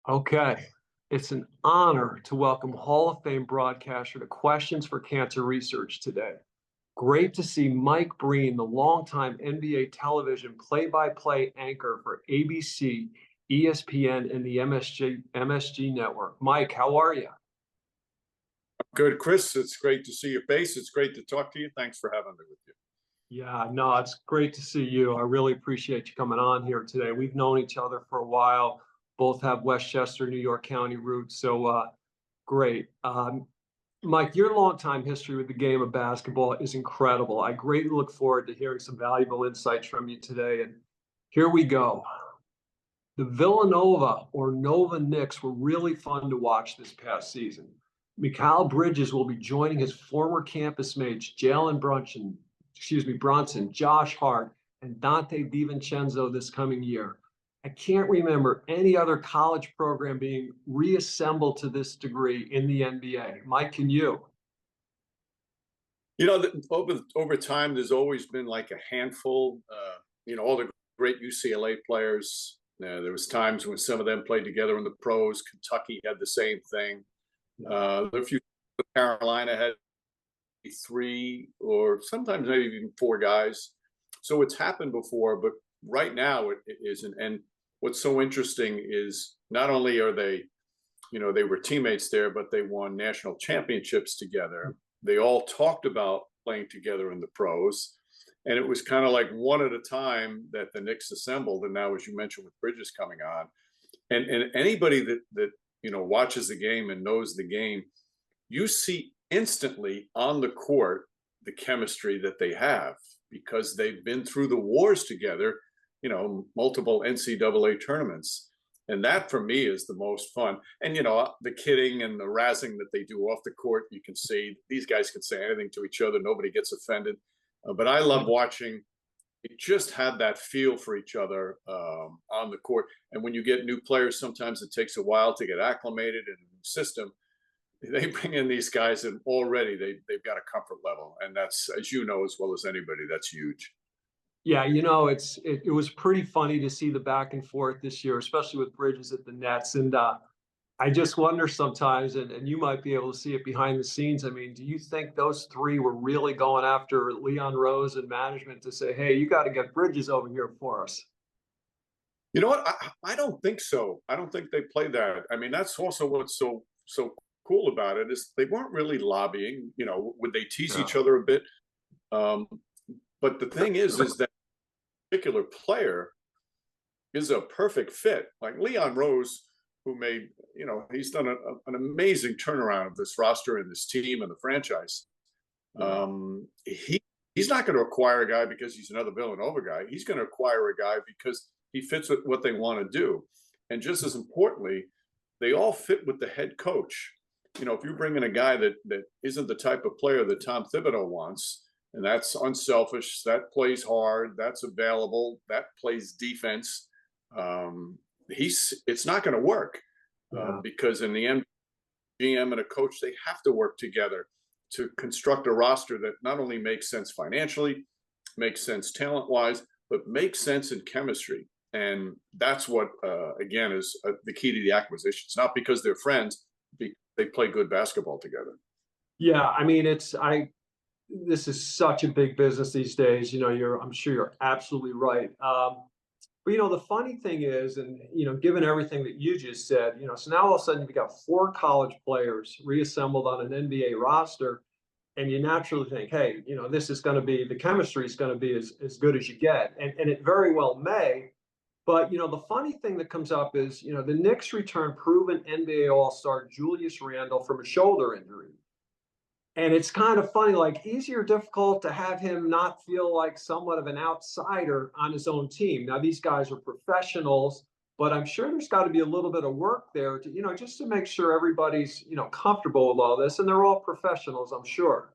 Okay. It's an honor to welcome Hall of Fame broadcaster to Questions for Cancer Research today. Great to see Mike Breen, the longtime NBA television play-by-play anchor for ABC, ESPN, and the MSG network. Mike, how are you? Good, Chris. It's great to see your face. It's great to talk to you. Thanks for having me with you. Yeah, no, it's great to see you. I really appreciate you coming on here today. We've known each other for a while, both have Westchester, New York County roots, so great. Mike, your longtime history with the game of basketball is incredible. I greatly look forward to hearing some valuable insights from you today. And here we go. The Villanova or Nova Knicks were really fun to watch this past season. Mikal Bridges will be joining his former campus mates Bronson, Josh Hart, and Dante DiVincenzo this coming year. I can't remember any other college program being reassembled to this degree in the NBA. Mike, can you? You know, over time, there's always been like a handful. All the great UCLA players. There was times when some of them played together in the pros. Kentucky had the same thing. A few Carolina had three or sometimes maybe even four guys. So it's happened before, but right now it isn't. And what's so interesting is not only are they, they were teammates there, but they won national championships together. They all talked about playing together in the pros. And it was kind of like one at a time that the Knicks assembled. And now, as you mentioned, with Bridges coming on, and anybody that watches the game and knows the game, you see instantly on the court the chemistry that they have because they've been through the wars together, multiple NCAA tournaments. And that for me is the most fun. And, the kidding and the razzing that they do off the court, you can see these guys can say anything to each other. Nobody gets offended. But I love watching. It just had that feel for each other on the court. And when you get new players, sometimes it takes a while to get acclimated in a new system. They bring in these guys and already they've got a comfort level. And that's, as you know, as well as anybody, that's huge. Yeah, it was pretty funny to see the back and forth this year, especially with Bridges at the Nets. And I just wonder sometimes, and you might be able to see it behind the scenes. I mean, do you think those three were really going after Leon Rose and management to say, hey, you got to get Bridges over here for us? You know what? I don't think so. I don't think they play that. I mean, that's also what's so cool about it is they weren't really lobbying. Would they tease each other a bit? But the thing is that particular player is a perfect fit. Like Leon Rose, who made, he's done an amazing turnaround of this roster and this team and the franchise. He's not going to acquire a guy because he's another Villanova guy. He's going to acquire a guy because he fits with what they want to do. And just as importantly, they all fit with the head coach. If you bring in a guy that isn't the type of player that Tom Thibodeau wants, and that's unselfish, that plays hard, that's available, that plays defense, it's not going to work because in the end, GM and a coach, they have to work together to construct a roster that not only makes sense financially, makes sense talent-wise, but makes sense in chemistry. And that's what, again, is the key to the acquisition. It's not because they're friends, they play good basketball together. Yeah, I mean, this is such a big business these days. I'm sure you're absolutely right. But the funny thing is, and given everything that you just said, so now all of a sudden you've got four college players reassembled on an NBA roster, and you naturally think, hey, this is going to be the chemistry is going to be as good as you get, and it very well may. But the funny thing that comes up is, the Knicks return proven NBA All-Star Julius Randle from a shoulder injury. And it's kind of funny, like easy or difficult to have him not feel like somewhat of an outsider on his own team. Now, these guys are professionals, but I'm sure there's got to be a little bit of work there to, just to make sure everybody's, comfortable with all this. And they're all professionals, I'm sure.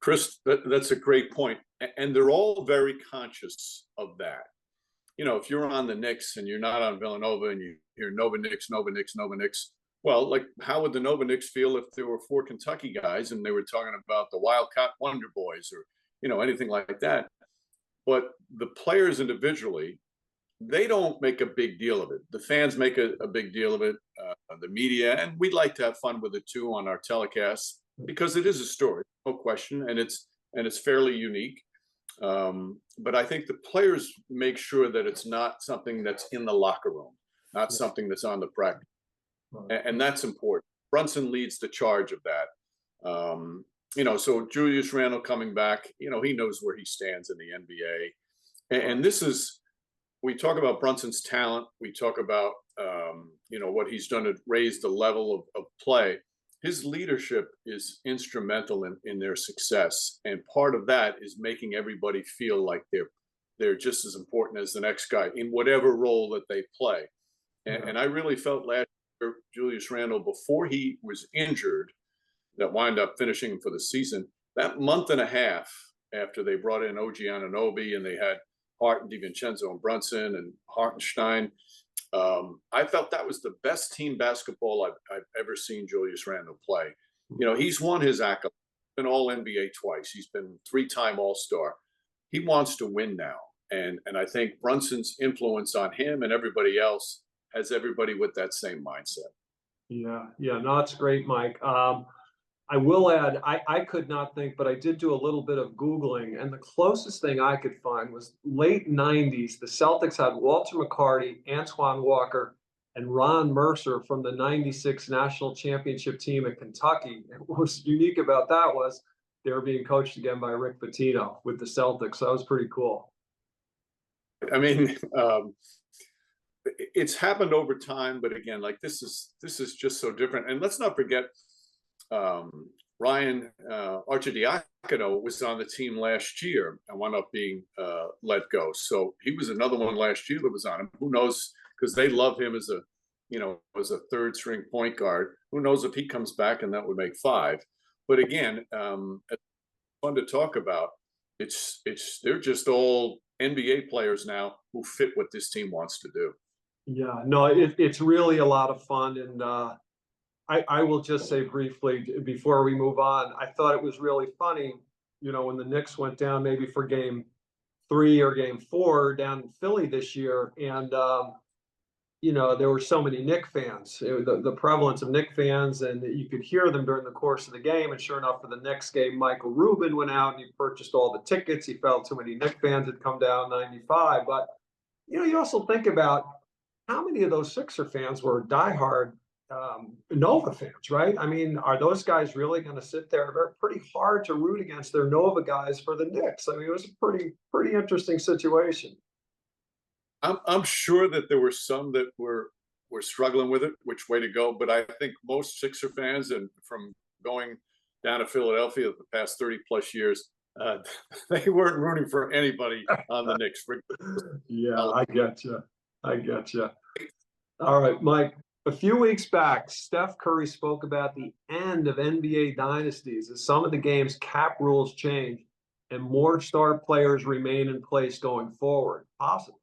Chris, that's a great point. And they're all very conscious of that. If you're on the Knicks and you're not on Villanova and you hear Nova Knicks, Nova Knicks, Nova Knicks, well, like how would the Nova Knicks feel if there were four Kentucky guys and they were talking about the Wildcat Wonder Boys or, anything like that? But the players individually they don't make a big deal of it. The fans make a big deal of it, the media, and we'd like to have fun with it too on our telecasts because it is a story, no question, and it's fairly unique. But I think the players make sure that it's not something that's in the locker room, not something that's on the practice, and that's important. Brunson leads the charge of that. So Julius Randle coming back, he knows where he stands in the NBA, and this is. We talk about Brunson's talent. We talk about what he's done to raise the level of play. His leadership is instrumental in their success, and part of that is making everybody feel like they're just as important as the next guy in whatever role that they play. And I really felt last year, Julius Randle, before he was injured, that wound up finishing for the season, that month and a half after they brought in OG Anunoby and they had Hart and DiVincenzo and Brunson and Hartenstein. I felt that was the best team basketball I've ever seen Julius Randle play. He's won his accolades, been all NBA twice. He's been 3-time All-Star. He wants to win now. And I think Brunson's influence on him and everybody else has everybody with that same mindset. Yeah. No, that's great, Mike. I will add, I could not think, but I did do a little bit of Googling, and the closest thing I could find was late 90s. The Celtics had Walter McCarty, Antoine Walker, and Ron Mercer from the 96 national championship team at Kentucky. And what was unique about that was they were being coached again by Rick Pitino with the Celtics. So that was pretty cool. I mean, it's happened over time, but again, like this is just so different. And let's not forget, Ryan Arcidiacono was on the team last year and wound up being let go. So he was another one last year that was on him. Who knows? Because they love him as a third string point guard. Who knows if he comes back and that would make 5? But again, it's fun to talk about. They're just all NBA players now who fit what this team wants to do. Yeah, no, it's really a lot of fun. And I will just say briefly before we move on, I thought it was really funny, when the Knicks went down maybe for game 3 or game 4 down in Philly this year. And, there were so many Knicks fans, the prevalence of Knicks fans, and you could hear them during the course of the game. And sure enough, for the next game, Michael Rubin went out and he purchased all the tickets. He felt too many Knicks fans had come down 95. But, you also think about how many of those Sixer fans were diehard Nova fans, right? I mean, are those guys really going to sit there? They're pretty hard to root against their Nova guys for the Knicks. I mean, it was a pretty interesting situation. I'm sure that there were some that were struggling with it, which way to go. But I think most Sixer fans, and from going down to Philadelphia the past 30 plus years, they weren't rooting for anybody on the Knicks. Yeah, I get you. All right, Mike. A few weeks back, Steph Curry spoke about the end of NBA dynasties as some of the game's cap rules change and more star players remain in place going forward. Possibly.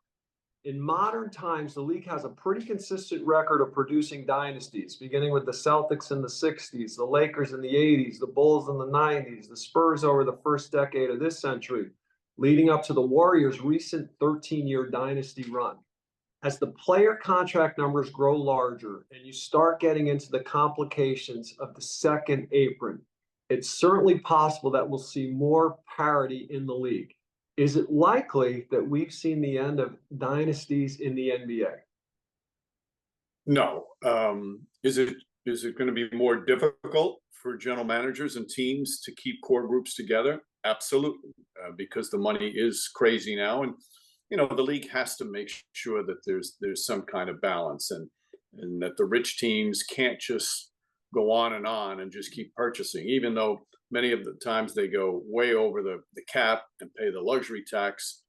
In modern times, the league has a pretty consistent record of producing dynasties, beginning with the Celtics in the 60s, the Lakers in the 80s, the Bulls in the 90s, the Spurs over the first decade of this century, leading up to the Warriors' recent 13-year dynasty run. As the player contract numbers grow larger and you start getting into the complications of the second apron, it's certainly possible that we'll see more parity in the league. Is it likely that we've seen the end of dynasties in the NBA? No. Is it going to be more difficult for general managers and teams to keep core groups together? Absolutely, because the money is crazy now, and the league has to make sure that there's some kind of balance, and that the rich teams can't just go on and just keep purchasing, even though many of the times they go way over the cap and pay the luxury tax.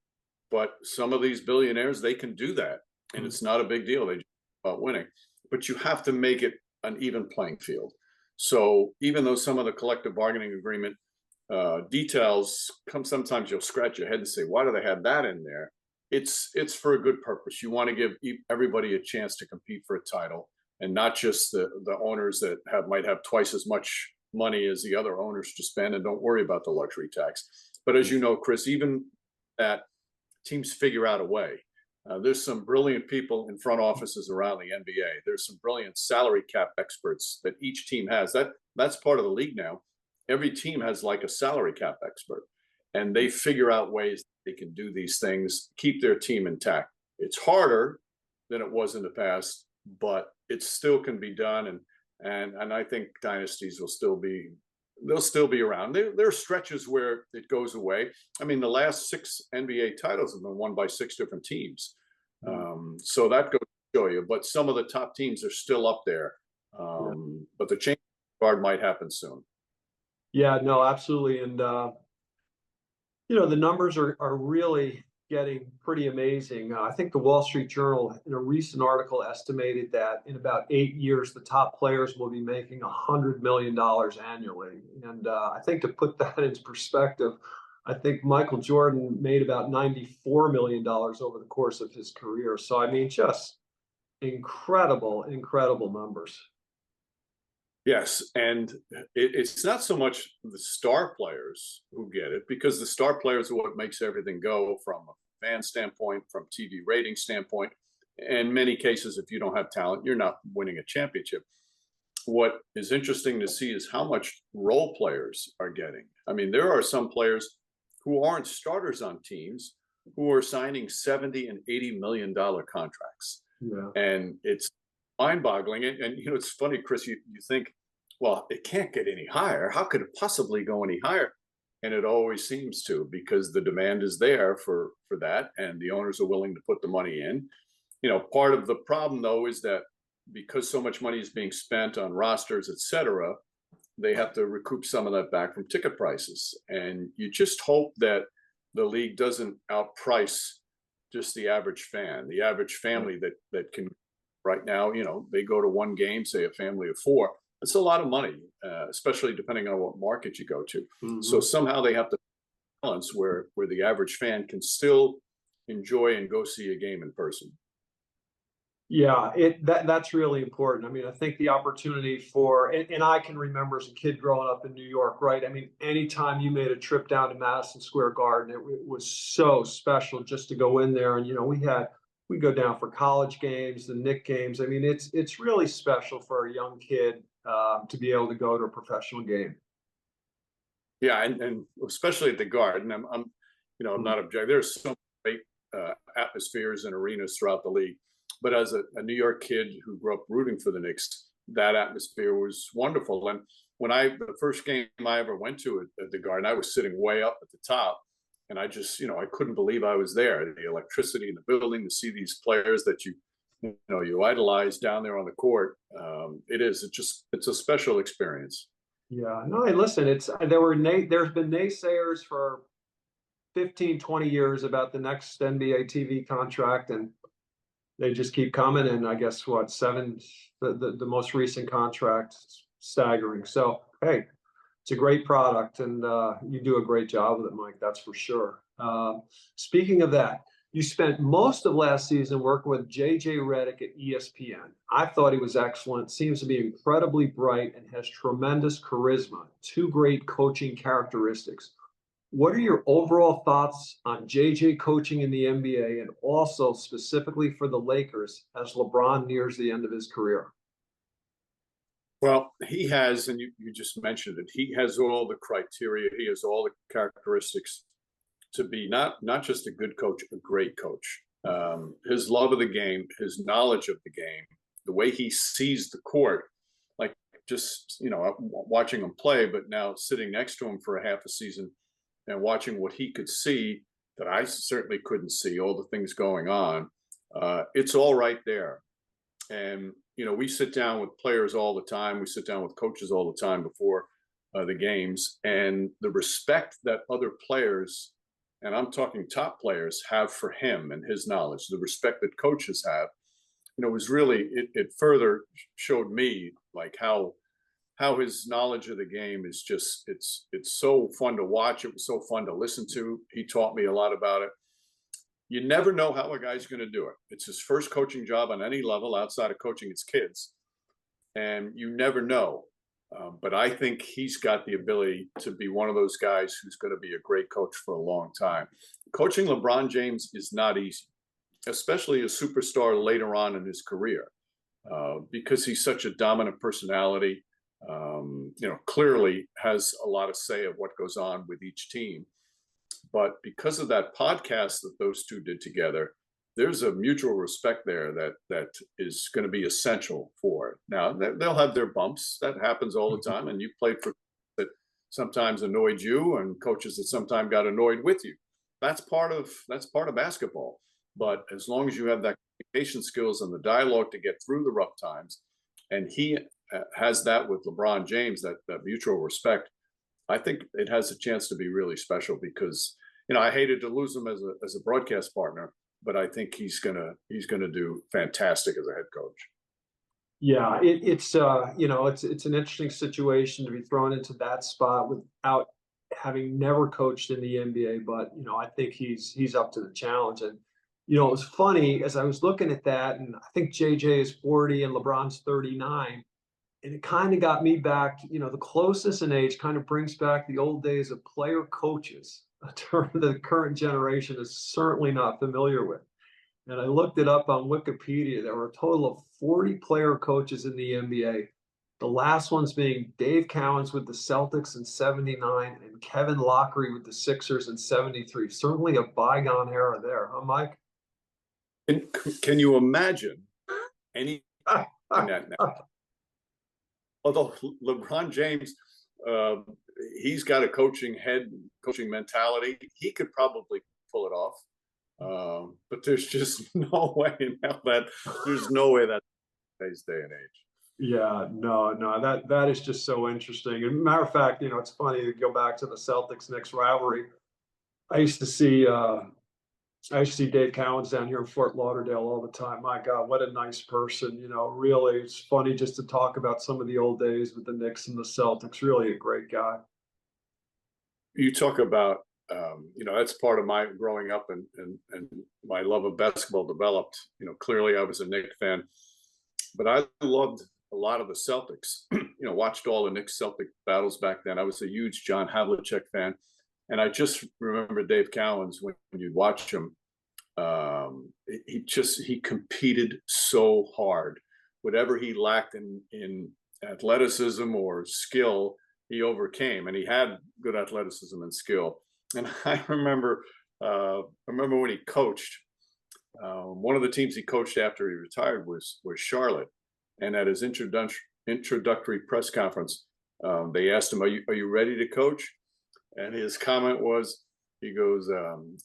But some of these billionaires, they can do that, and it's not a big deal. They just about winning, but you have to make it an even playing field. So even though some of the collective bargaining agreement details come, sometimes you'll scratch your head and say, why do they have that in there? It's for a good purpose. You want to give everybody a chance to compete for a title, and not just the owners that might have twice as much money as the other owners to spend and don't worry about the luxury tax. But as you know, Chris, even that teams figure out a way. There's some brilliant people in front offices around the NBA. There's some brilliant salary cap experts that each team has. That's part of the league now. Every team has like a salary cap expert, and they figure out ways they can do these things, keep their team intact. It's harder than it was in the past, but it still can be done. And I think dynasties will still be they'll still be around. There are stretches where it goes away. I mean, the last 6 NBA titles have been won by 6 different teams. So that goes to show you. But some of the top teams are still up there. But the change guard might happen soon. Yeah, no, absolutely. And the numbers are really getting pretty amazing. I think the Wall Street Journal, in a recent article, estimated that in about 8 years, the top players will be making $100 million annually. And I think to put that into perspective, I think Michael Jordan made about $94 million over the course of his career. So, I mean, just incredible, incredible numbers. Yes, and it's not so much the star players who get it, because the star players are what makes everything go from a fan standpoint, from TV rating standpoint. In many cases, if you don't have talent, you're not winning a championship. What is interesting to see is how much role players are getting. I mean, there are some players who aren't starters on teams who are signing 70 and $80 million contracts. Yeah. And it's mind-boggling. And it's funny, Chris, you think, well, it can't get any higher. How could it possibly go any higher? And it always seems to, because the demand is there for that, and the owners are willing to put the money in. Part of the problem, though, is that because so much money is being spent on rosters, et cetera, they have to recoup some of that back from ticket prices. And you just hope that the league doesn't outprice just the average fan, the average family that can. Right now, they go to one game, say a family of 4. It's a lot of money, especially depending on what market you go to. So somehow they have to balance where the average fan can still enjoy and go see a game in person. Yeah, that's really important. I mean, I think the opportunity for, and I can remember as a kid growing up in New York, right? I mean, anytime you made a trip down to Madison Square Garden, it was so special just to go in there. And we go down for college games, the Knicks games. I mean, it's really special for a young kid to be able to go to a professional game. Yeah, and especially at the Garden, I'm not objecting. There's so great atmospheres and arenas throughout the league. But as a New York kid who grew up rooting for the Knicks, that atmosphere was wonderful. And the first game I ever went to at the Garden, I was sitting way up at the top, and I just, I couldn't believe I was there. The electricity in the building, to see these players that you idolize down there on the court, it's a special experience. Yeah, no, hey, listen, there's been naysayers for 15, 20 years about the next NBA TV contract, and they just keep coming. And I guess the most recent contract, staggering. So, hey, it's a great product, and you do a great job with it, Mike. That's for sure. Speaking of that, you spent most of last season working with JJ Redick at ESPN. I thought he was excellent, seems to be incredibly bright, and has tremendous charisma. 2 great coaching characteristics. What are your overall thoughts on JJ coaching in the NBA, and also specifically for the Lakers as LeBron nears the end of his career? Well, he has, and you just mentioned it, he has all the criteria, he has all the characteristics to be not just a good coach, a great coach. His love of the game, his knowledge of the game, the way he sees the court, like just, watching him play, but now sitting next to him for a half a season and watching what he could see that I certainly couldn't see, all the things going on. It's all right there. And, we sit down with players all the time. We sit down with coaches all the time before the games. And the respect that other players, and I'm talking top players, have for him and his knowledge, the respect that coaches have, was really, it further showed me like how his knowledge of the game is just, it's so fun to watch. It was so fun to listen to. He taught me a lot about it. You never know how a guy's going to do it. It's his first coaching job on any level outside of coaching his kids. And you never know. But I think he's got the ability to be one of those guys who's going to be a great coach for a long time. Coaching LeBron James is not easy. especially a superstar later on in his career, because he's such a dominant personality. Clearly has a lot of say of what goes on with each team. But because of that podcast that those two did together, there's a mutual respect there that is going to be essential for it. Now they'll have their bumps. That happens all the time, and you played for that sometimes annoyed you, and coaches that sometimes got annoyed with you. That's part of basketball. But as long as you have that communication skills and the dialogue to get through the rough times, and he has that with LeBron James, that mutual respect, I think it has a chance to be really special because, I hated to lose him as a broadcast partner, but I think he's gonna do fantastic as a head coach. Yeah, it's it's an interesting situation to be thrown into that spot without having never coached in the NBA. But I think he's up to the challenge. And it was funny as I was looking at that, and I think JJ is 40 and LeBron's 39. And it kind of got me back, the closest in age kind of brings back the old days of player coaches, a term the current generation is certainly not familiar with. And I looked it up on Wikipedia. There were a total of 40 player coaches in the NBA. The last ones being Dave Cowens with the Celtics in 79 and Kevin Lockery with the Sixers in 73. Certainly a bygone era there, huh, Mike? Can you imagine any that now? Although LeBron James, he's got a coaching mentality. He could probably pull it off. But there's just no way there's no way that today's day and age. Yeah, no, that is just so interesting. And matter of fact, it's funny to go back to the Celtics Knicks rivalry. I used to see Dave Cowens down here in Fort Lauderdale all the time. My God, what a nice person. Really, it's funny just to talk about some of the old days with the Knicks and the Celtics. Really a great guy. You talk about, that's part of my growing up and my love of basketball developed. Clearly I was a Knicks fan, but I loved a lot of the Celtics. Watched all the Knicks Celtic battles back then. I was a huge John Havlicek fan. And I just remember Dave Cowens, when you watch him, he competed so hard. Whatever he lacked in athleticism or skill, he overcame, and he had good athleticism and skill. And I remember when he coached, one of the teams he coached after he retired was Charlotte. And at his introductory press conference, they asked him, "Are you ready to coach?" And his comment was, he goes,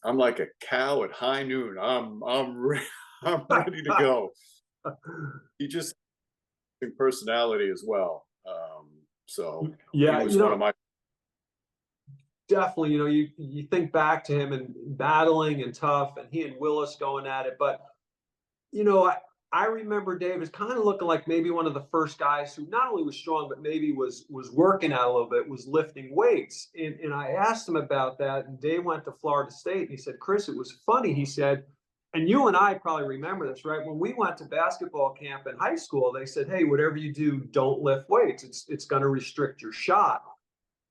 "I'm like a cow at high noon. I'm ready to go." He just personality as well. So yeah, he was one of my. Definitely, you think back to him and battling and tough, and he and Willis going at it. But I remember Dave is kind of looking like maybe one of the first guys who not only was strong, but maybe was working out a little bit, was lifting weights. And I asked him about that, and Dave went to Florida State, and he said, "Chris, it was funny." He said, and you and I probably remember this, right? When we went to basketball camp in high school, they said, "Hey, whatever you do, don't lift weights. It's going to restrict your shot."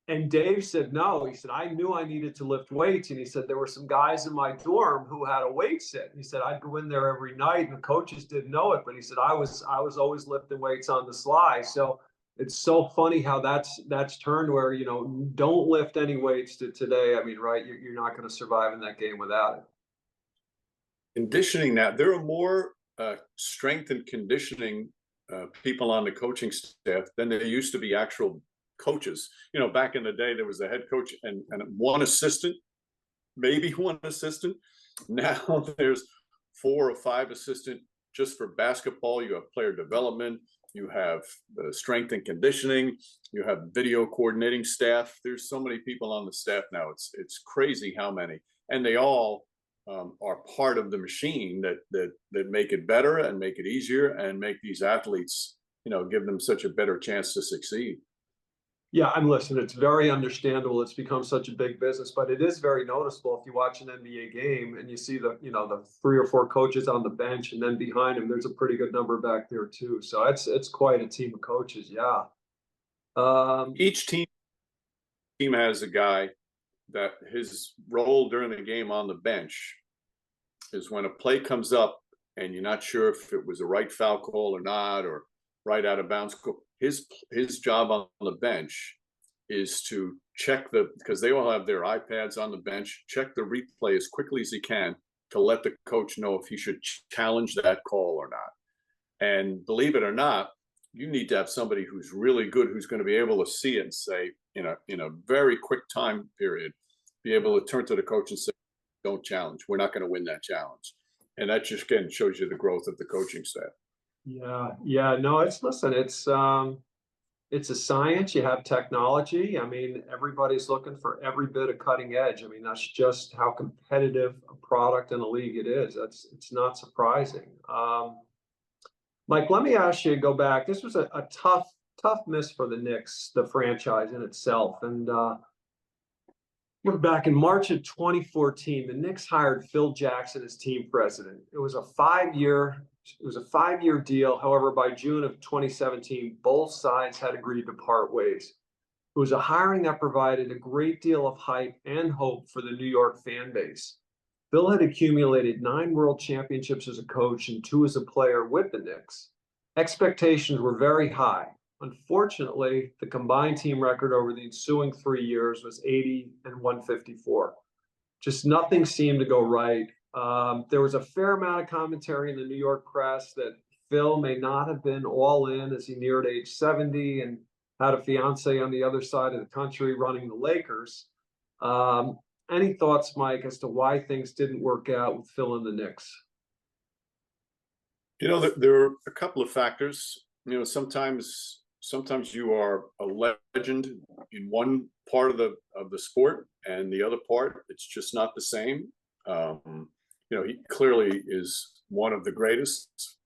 And Dave said, "No." He said, "I knew I needed to lift weights." And he said, "There were some guys in my dorm who had a weight set." He said, "I'd go in there every night and the coaches didn't know it." But he said, I was always lifting weights on the sly. So it's so funny how that's turned where, don't lift any weights to today. I mean, right. You're not going to survive in that game without it. Conditioning, now there are more strength and conditioning people on the coaching staff than there used to be actual coaches. Back in the day, there was a head coach and one assistant, maybe one assistant. Now there's 4 or 5 assistant just for basketball. You have player development, you have the strength and conditioning, you have video coordinating staff. There's so many people on the staff now. It's crazy how many, and they all are part of the machine that make it better and make it easier and make these athletes, give them such a better chance to succeed. Yeah, I'm listening. It's very understandable. It's become such a big business, but it is very noticeable if you watch an NBA game and you see the 3 or 4 coaches on the bench, and then behind them, there's a pretty good number back there too. So it's quite a team of coaches. Yeah. Each team has a guy that his role during the game on the bench is when a play comes up and you're not sure if it was a right foul call or not, or right out of bounds call. His job on the bench is to check because they all have their iPads on the bench, check the replay as quickly as he can to let the coach know if he should challenge that call or not. And believe it or not, you need to have somebody who's really good, who's going to be able to see it and say, in a very quick time period, be able to turn to the coach and say, don't challenge. We're not going to win that challenge. And that just, again, shows you the growth of the coaching staff. Yeah. No, listen, it's a science. You have technology. I mean, everybody's looking for every bit of cutting edge. I mean, that's just how competitive a product in a league it is. It's not surprising. Mike, let me ask you, go back. This was a tough miss for the Knicks, the franchise in itself. And we're back in March of 2014. The Knicks hired Phil Jackson as team president. It was a five-year deal. However, by June of 2017, both sides had agreed to part ways. It was a hiring that provided a great deal of hype and hope for the New York fan base. Phil had accumulated 9 world championships as a coach and 2 as a player with the Knicks. Expectations were very high. Unfortunately, the combined team record over the ensuing 3 years was 80 and 154. Just nothing seemed to go right. There was a fair amount of commentary in the New York press that Phil may not have been all in as he neared age 70 and had a fiance on the other side of the country running the Lakers. Any thoughts, Mike, as to why things didn't work out with Phil and the Knicks? There are a couple of factors. Sometimes you are a legend in one part of the sport, and the other part, it's just not the same. He clearly is one of the greatest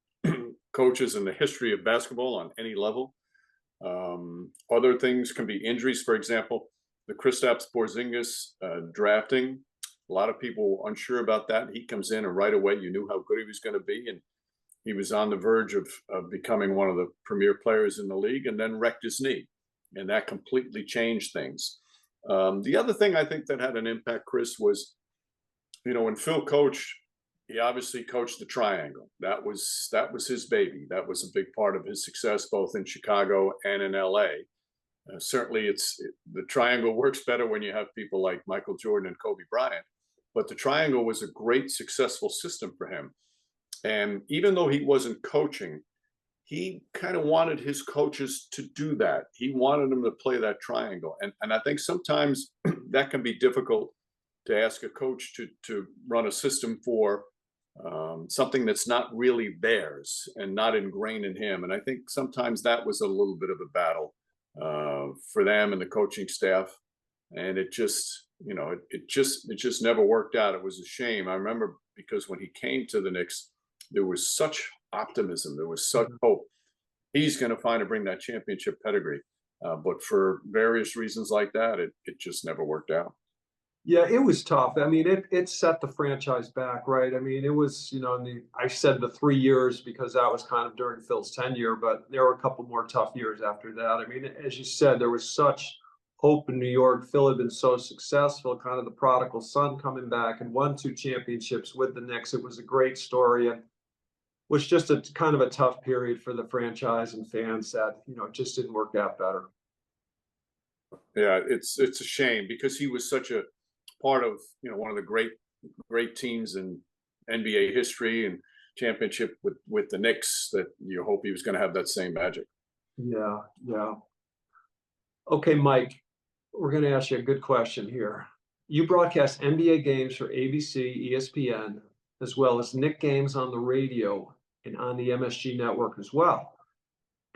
coaches in the history of basketball on any level. Other things can be injuries. For example, the Kristaps Porzingis drafting. A lot of people were unsure about that. He comes in and right away you knew how good he was going to be, and he was on the verge of becoming one of the premier players in the league, and then wrecked his knee, and that completely changed things. The other thing I think that had an impact, Chris, was when Phil coached, he obviously coached the triangle. That was his baby. That was a big part of his success, both in Chicago and in LA. Certainly, the triangle works better when you have people like Michael Jordan and Kobe Bryant. But the triangle was a great, successful system for him. And even though he wasn't coaching, he kind of wanted his coaches to do that. He wanted them to play that triangle. And I think sometimes that can be difficult to ask a coach to run a system for something that's not really theirs and not ingrained in him. And I think sometimes that was a little bit of a battle for them and the coaching staff. And it just never worked out. It was a shame. I remember, because when he came to the Knicks, there was such optimism. There was such hope. He's going to bring that championship pedigree. But for various reasons like that, it just never worked out. Yeah, it was tough. I mean, it set the franchise back, right? I mean, it was, I said the 3 years because that was kind of during Phil's tenure, but there were a couple more tough years after that. I mean, as you said, there was such hope in New York. Phil had been so successful, kind of the prodigal son coming back, and won 2 championships with the Knicks. It was a great story, and was just a kind of a tough period for the franchise and fans that, it just didn't work out better. Yeah, it's a shame, because he was such a part of one of the great teams in NBA history, and championship with the Knicks, that you hope he was going to have that same magic. Yeah. Okay, Mike, we're going to ask you a good question here. You broadcast NBA games for ABC, ESPN, as well as Knicks games on the radio and on the MSG network as well.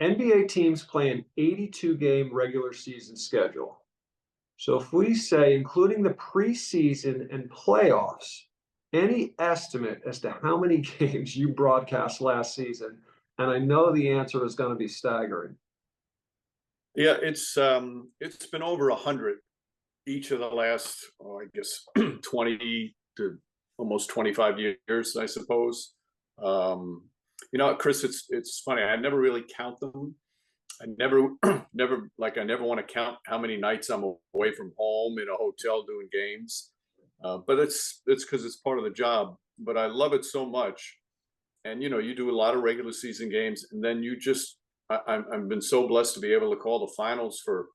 NBA teams play an 82-game regular season schedule. So if we say, including the preseason and playoffs, any estimate as to how many games you broadcast last season? And I know the answer is going to be staggering. Yeah, it's been over 100 each of the last, I guess, 20 to almost 25 years, I suppose. Chris, it's funny. I never really count them. I never want to count how many nights I'm away from home in a hotel doing games. But it's because it's part of the job. but I love it so much. And you do a lot of regular season games, and then you just I've been so blessed to be able to call the finals for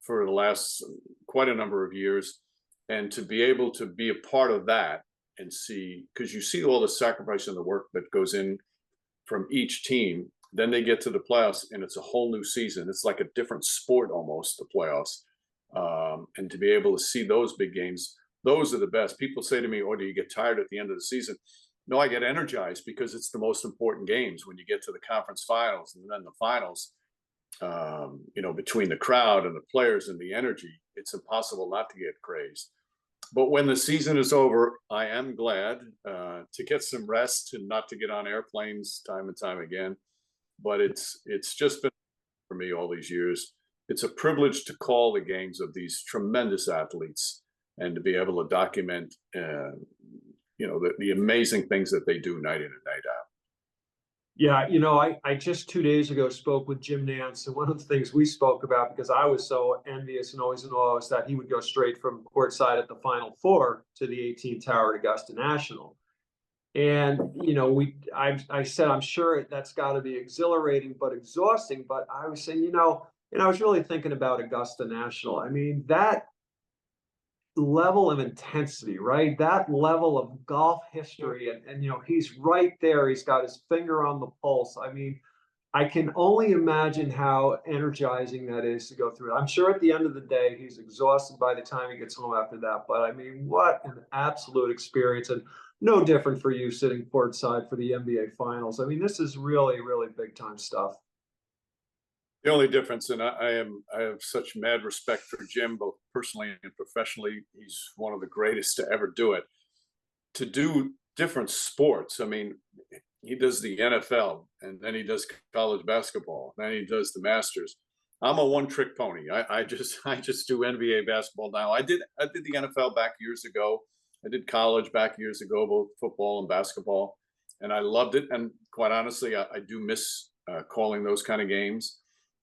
the last quite a number of years, and to be able to be a part of that and see, because you see all the sacrifice and the work that goes in from each team. Then they get to the playoffs, and it's a whole new season. It's like a different sport almost, the playoffs. And to be able to see those big games, those are the best. People say to me, "Oh, do you get tired at the end of the season?" No, I get energized because it's the most important games when you get to the conference finals and then the finals. Between the crowd and the players and the energy, it's impossible not to get crazed. But when the season is over, I am glad to get some rest and not to get on airplanes time and time again. But it's just been for me all these years. It's a privilege to call the games of these tremendous athletes and to be able to document, the amazing things that they do night in and night out. Yeah, I just 2 days ago spoke with Jim Nance, and one of the things we spoke about, because I was so envious and always in awe, is that he would go straight from courtside at the Final Four to the 18th Tower at Augusta National. And I said, I'm sure that's got to be exhilarating but exhausting. But I was saying, and I was really thinking about Augusta National. I mean, that level of intensity, right? That level of golf history, and he's right there. He's got his finger on the pulse. I mean, I can only imagine how energizing that is to go through it. I'm sure at the end of the day, he's exhausted by the time he gets home after that. But I mean, what an absolute experience, and no different for you sitting courtside for the NBA Finals. I mean, this is really, really big time stuff. The only difference, and I have such mad respect for Jim, both personally and professionally. He's one of the greatest to ever do it. To do different sports, I mean, he does the NFL, and then he does college basketball, then he does the Masters. I'm a one-trick pony. I just do NBA basketball now. I did the NFL back years ago. I did college back years ago, both football and basketball, and I loved it. And quite honestly, I do miss calling those kind of games.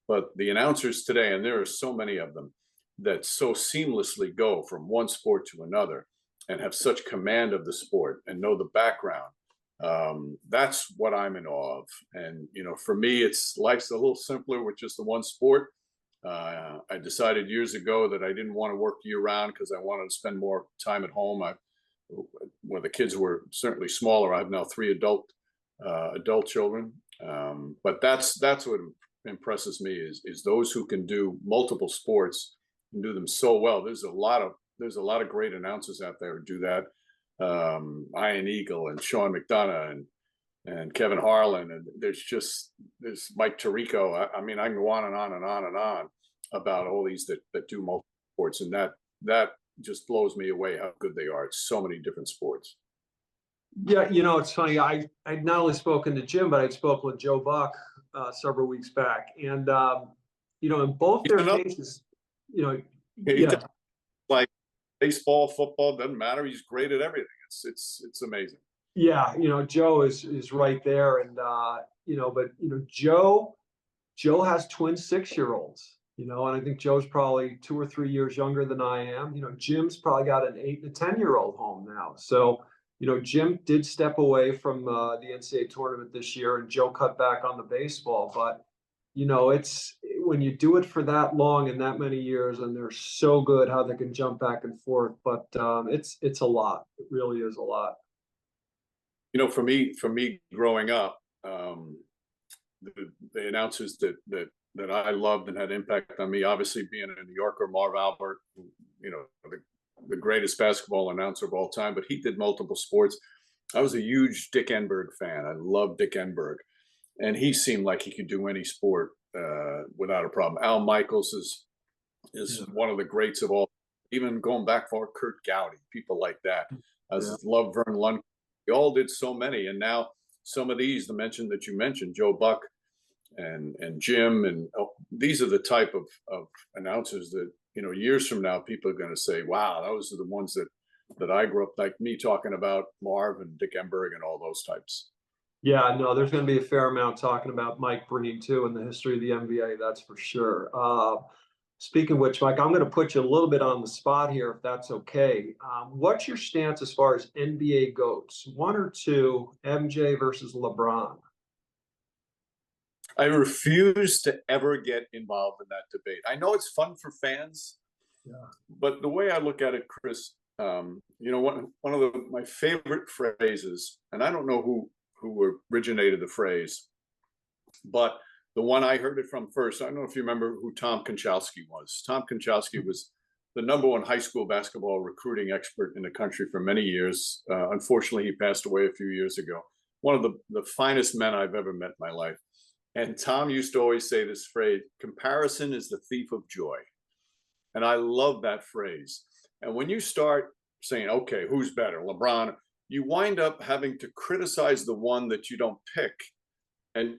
But the announcers today, and there are so many of them, that so seamlessly go from one sport to another and have such command of the sport and know the background. That's what I'm in awe of. And for me, life's a little simpler with just the one sport. I decided years ago that I didn't want to work year round because I wanted to spend more time at home. When the kids were certainly smaller, I have now 3 adult children. But that's what impresses me is those who can do multiple sports and do them so well. There's a lot of great announcers out there who do that. Ian Eagle and Sean McDonough and Kevin Harlan, and there's Mike Tirico. I mean, I can go on and on and on and on about all these that do multiple sports, and that just blows me away how good they are. It's so many different sports. Yeah, it's funny. I'd not only spoken to Jim, but I'd spoken with Joe Buck several weeks back, and in both their cases, He does, like baseball, football, doesn't matter. He's great at everything. It's amazing. Yeah, Joe is right there, and Joe has twin 6-year-olds. And I think Joe's probably 2 or 3 years younger than I am. Jim's probably got an 8 and a 10-year-old home now. So Jim did step away from the NCAA tournament this year, and Joe cut back on the baseball. But it's when you do it for that long and that many years, and they're so good how they can jump back and forth. But it's a lot. It really is a lot. For me growing up, the announcers that I loved and had impact on me, obviously being a New Yorker, Marv Albert, the greatest basketball announcer of all time, but he did multiple sports. I was a huge Dick Enberg fan. I loved Dick Enberg, and he seemed like he could do any sport without a problem. Al Michaels is one of the greats of all, even going back for Kurt Gowdy, people like that. I love Vern Lundquist. We all did so many, and now some of these, that you mentioned, Joe Buck and Jim, and these are the type of announcers that years from now people are going to say, "Wow, those are the ones that I grew up," like me talking about Marv and Dick Enberg and all those types. Yeah, no, there's going to be a fair amount talking about Mike Breen too in the history of the NBA. That's for sure. Speaking of which, Mike, I'm going to put you a little bit on the spot here, if that's okay. What's your stance as far as NBA goats? One or two, MJ versus LeBron? I refuse to ever get involved in that debate. I know it's fun for fans, Yeah. but the way I look at it, Chris, one of my favorite phrases, and I don't know who originated the phrase, but the one I heard it from first, I don't know if you remember who Tom Konchowski was. Tom Konchowski was the #1 high school basketball recruiting expert in the country for many years. Unfortunately, he passed away a few years ago. One of the finest men I've ever met in my life. And Tom used to always say this phrase, comparison is the thief of joy. And I love that phrase. And when you start saying, okay, who's better, LeBron, you wind up having to criticize the one that you don't pick. And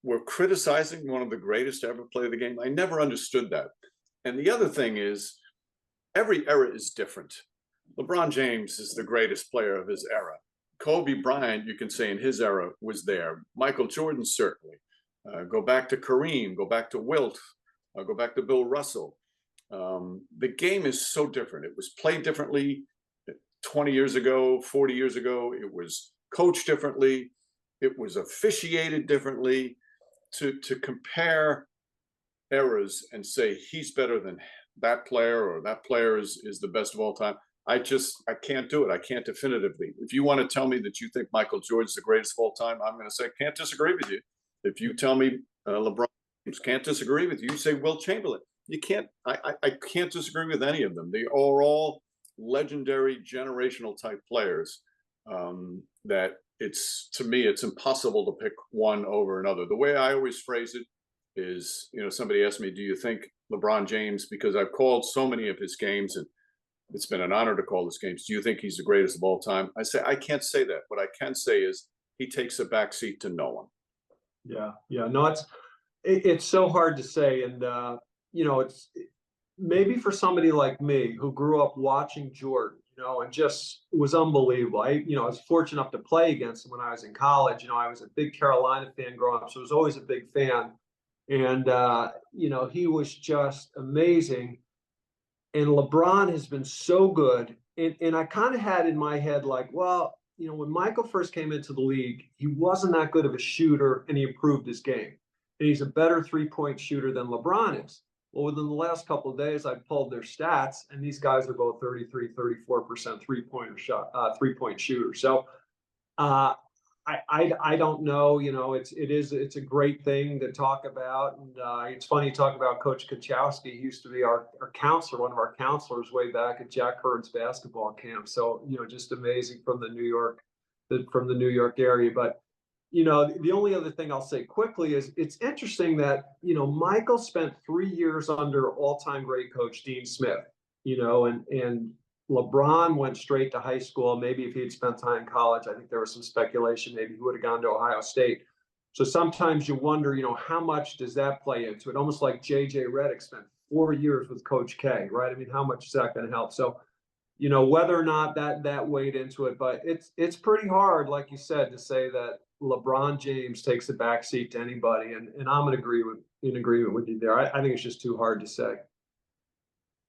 we're criticizing one of the greatest to ever play the game. I never understood that. And the other thing is, every era is different. LeBron James is the greatest player of his era. Kobe Bryant, you can say in his era, was there. Michael Jordan, certainly. Go back to Kareem, go back to Wilt, go back to Bill Russell. The game is so different. It was played differently 20 years ago, 40 years ago. It was coached differently. It was officiated differently. To compare eras and say he's better than that player or that player is the best of all time, I can't do it. I can't definitively. If you want to tell me that you think Michael Jordan's the greatest of all time, I'm going to say can't disagree with you. If you tell me LeBron James, can't disagree with you. You say Wilt Chamberlain. You can't. I can't disagree with any of them. They are all legendary, generational type players. That to me, it's impossible to pick one over another. The way I always phrase it is, somebody asked me, "Do you think LeBron James?" Because I've called so many of his games, and it's been an honor to call his games. Do you think he's the greatest of all time? I say I can't say that. What I can say is he takes a backseat to no one. Yeah. No, it's so hard to say, and it's maybe for somebody like me who grew up watching Jordan, and just was unbelievable. I was fortunate enough to play against him when I was in college. I was a big Carolina fan growing up, so I was always a big fan. And he was just amazing. And LeBron has been so good. And I kind of had in my head, like, well, when Michael first came into the league, he wasn't that good of a shooter, and he improved his game. And he's a better three-point shooter than LeBron is. Well, within the last couple of days, I pulled their stats, and these guys are both 33, 34% three-point shooters. So I don't know. It's a great thing to talk about, and it's funny to talk about Coach Konchowski. He used to be our counselor, one of our counselors way back at Jack Hurd's basketball camp. So just amazing from the New York area. But the only other thing I'll say quickly is it's interesting that Michael spent 3 years under all-time great coach Dean Smith. And LeBron went straight to high school. Maybe if he had spent time in college, I think there was some speculation maybe he would have gone to Ohio State. So sometimes you wonder, how much does that play into it? Almost like J.J. Redick spent 4 years with Coach K, right? I mean, how much is that going to help? So, whether or not that weighed into it, but it's pretty hard, like you said, to say that LeBron James takes a backseat to anybody, and I'm in agreement with you there. I think it's just too hard to say.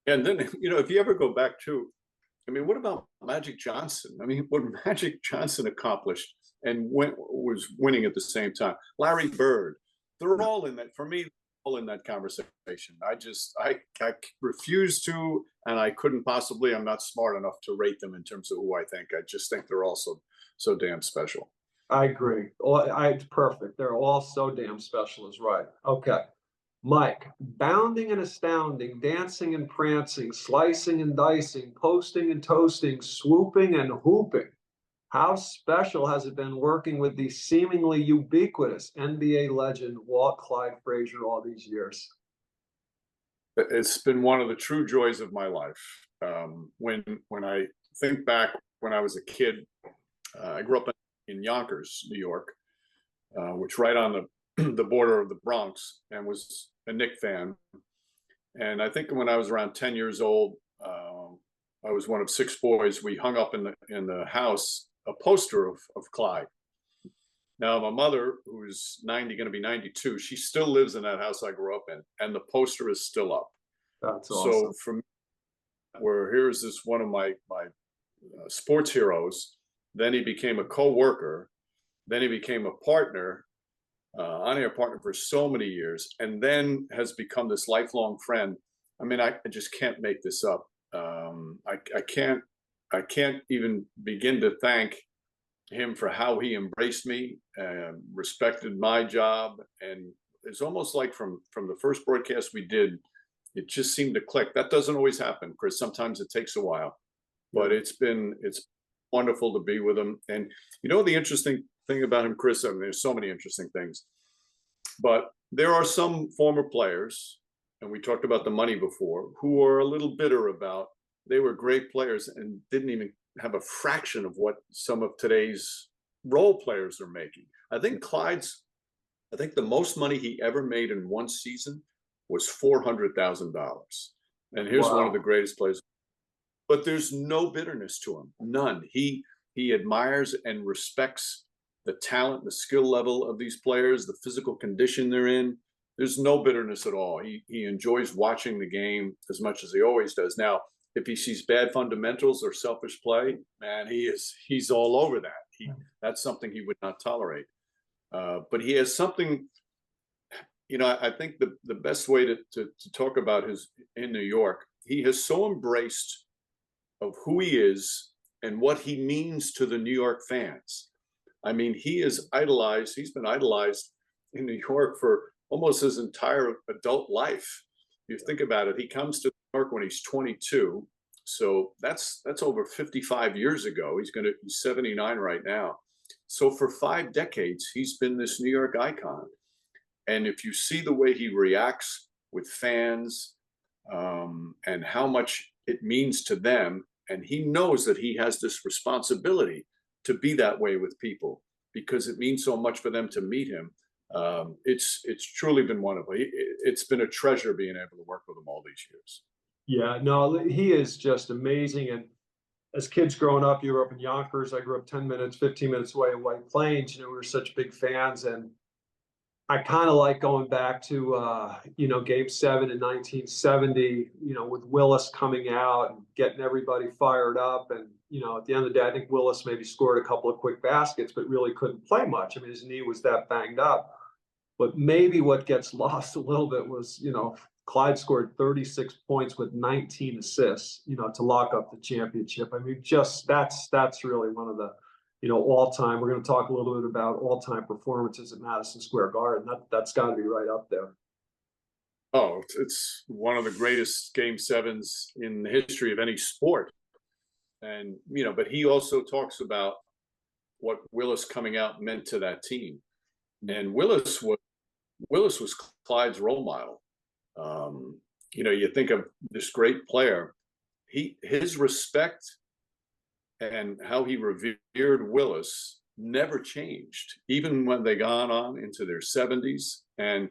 And then, if you ever go back to, what about Magic Johnson? What Magic Johnson accomplished and was winning at the same time. Larry Bird, they're all in that, for me, all in that conversation. I refuse to, and I couldn't possibly, I'm not smart enough to rate them in terms of who I think. I just think they're all so damn special. I agree. It's perfect. They're all so damn special is right. Okay. Mike, bounding and astounding, dancing and prancing, slicing and dicing, posting and toasting, swooping and hooping. How special has it been working with the seemingly ubiquitous NBA legend Walt Clyde Frazier all these years? It's been one of the true joys of my life. When I think back when I was a kid, I grew up in Yonkers, New York, which right on the border of the Bronx, and was a Knicks fan. And I think when I was around 10 years old, I was one of 6 boys. We hung up in the house a poster of Clyde. Now, my mother, who's going to be 92, she still lives in that house I grew up in, and the poster is still up. That's So awesome. for me, where here's this one of my sports heroes, then he became a co-worker, then he became a partner, on-air partner for so many years, and then has become this lifelong friend. I mean, I just can't make this up. I can't even begin to thank him for how he embraced me, respected my job, and it's almost like from the first broadcast we did, it just seemed to click. That doesn't always happen, Chris. Sometimes it takes a while, but Yeah. it's wonderful to be with him. And you know the interesting thing about him, Chris. I mean, there's so many interesting things, but there are some former players, and we talked about the money before, who are a little bitter about they were great players and didn't even have a fraction of what some of today's role players are making. I think the most money he ever made in one season was $400,000. And here's one of the Wow. greatest players, but there's no bitterness to him, none. He admires and respects the talent, the skill level of these players, the physical condition they're in. There's no bitterness at all. He enjoys watching the game as much as he always does. Now, if he sees bad fundamentals or selfish play, man, he's all over that. That's something he would not tolerate. But he has something, you know, I think the best way to talk about his in New York, he has so embraced of who he is and what he means to the New York fans. I mean, he's been idolized in New York for almost his entire adult life. You think about it, he comes to New York when he's 22. So that's over 55 years ago. He's 79 right now. So for 5 decades, he's been this New York icon. And if you see the way he reacts with fans, and how much it means to them, and he knows that he has this responsibility to be that way with people because it means so much for them to meet him. It's truly been wonderful. It's been a treasure being able to work with him all these years. Yeah, no, he is just amazing. And as kids growing up, you were up in Yonkers. I grew up 10 minutes, 15 minutes away in White Plains. You know, we were such big fans. And I kind of like going back to, Game 7 in 1970, with Willis coming out and getting everybody fired up. And, at the end of the day, I think Willis maybe scored a couple of quick baskets, but really couldn't play much. I mean, his knee was that banged up. But maybe what gets lost a little bit was, Clyde scored 36 points with 19 assists, to lock up the championship. I mean, just that's really one of the, all time. We're going to talk a little bit about all time performances at Madison Square Garden. That's got to be right up there. Oh, it's one of the greatest game sevens in the history of any sport. And, but he also talks about what Willis coming out meant to that team. And Willis was Clyde's role model. You think of this great player, his respect and how he revered Willis never changed, even when they gone on into their 70s. And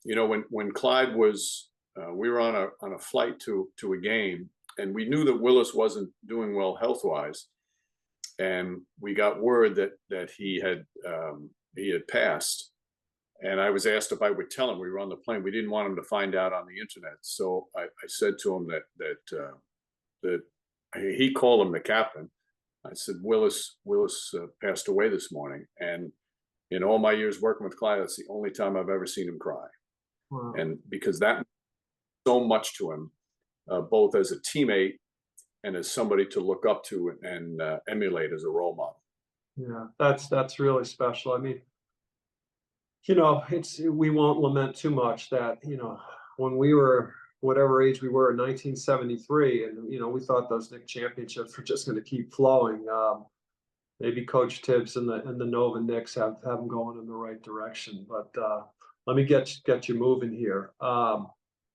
when Clyde was, we were on a flight to a game, and we knew that Willis wasn't doing well health-wise, and we got word that he had passed. And I was asked if I would tell him. We were on the plane. We didn't want him to find out on the internet. So I said to him that he called him the captain. I said, Willis passed away this morning. And in all my years working with Clyde, that's the only time I've ever seen him cry. Wow. And because that meant so much to him, both as a teammate and as somebody to look up to and emulate as a role model. Yeah, that's really special. I mean, we won't lament too much that, when we were whatever age we were in 1973, and we thought those Knicks championships were just going to keep flowing. Maybe Coach Tibbs and the NovaKnicks have them going in the right direction. But let me get you moving here.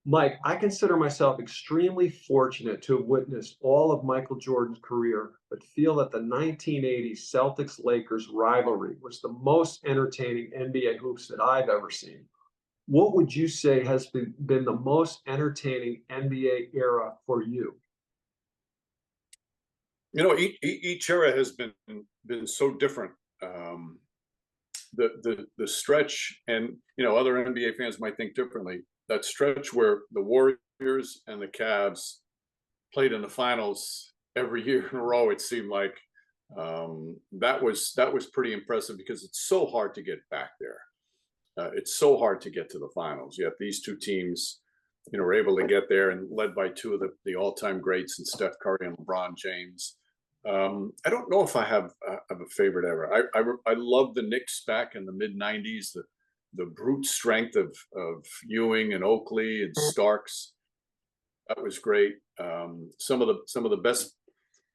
Mike, I consider myself extremely fortunate to have witnessed all of Michael Jordan's career, but feel that the 1980s Celtics-Lakers rivalry was the most entertaining NBA hoops that I've ever seen. What would you say has been the most entertaining NBA era for you? Each era has been so different. The stretch, and other NBA fans might think differently. that stretch where the Warriors and the Cavs played in the finals every year in a row, it seemed like that was pretty impressive because it's so hard to get back there. It's so hard to get to the finals. Yet these two teams, were able to get there and led by two of the all-time greats, and Steph Curry and LeBron James. I don't know if I have a favorite ever. I love the Knicks back in the mid '90s. The brute strength of Ewing and Oakley and Starks. That was great. Some of the best,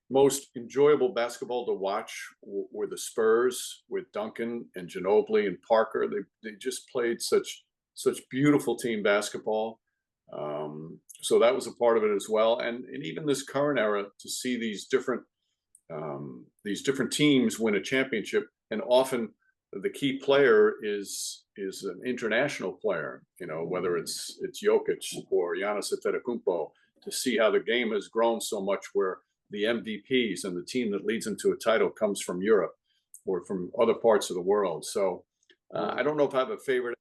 most enjoyable basketball to watch were the Spurs with Duncan and Ginobili and Parker. They just played such beautiful team basketball. So that was a part of it as well. And even this current era, to see these different teams win a championship, and often the key player is an international player, whether it's Jokic or Giannis Antetokounmpo, to see how the game has grown so much, where the MVPs and the team that leads into a title comes from Europe or from other parts of the world. So I don't know if I have a favorite,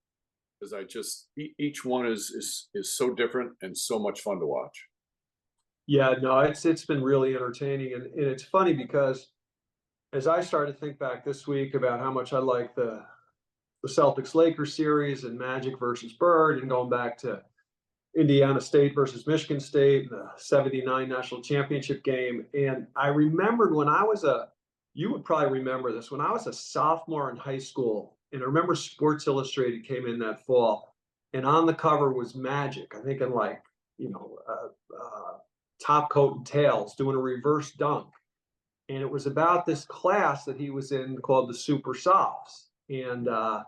because each one is so different and so much fun to watch. Yeah, no, it's been really entertaining, and it's funny because as I started to think back this week about how much I like the Celtics Lakers series and Magic versus Bird, and going back to Indiana State versus Michigan State, the '79 national championship game. And I remembered when I was you would probably remember this, when I was a sophomore in high school, and I remember Sports Illustrated came in that fall, and on the cover was Magic, I think in top coat and tails, doing a reverse dunk. And it was about this class that he was in called the Super Softs. And I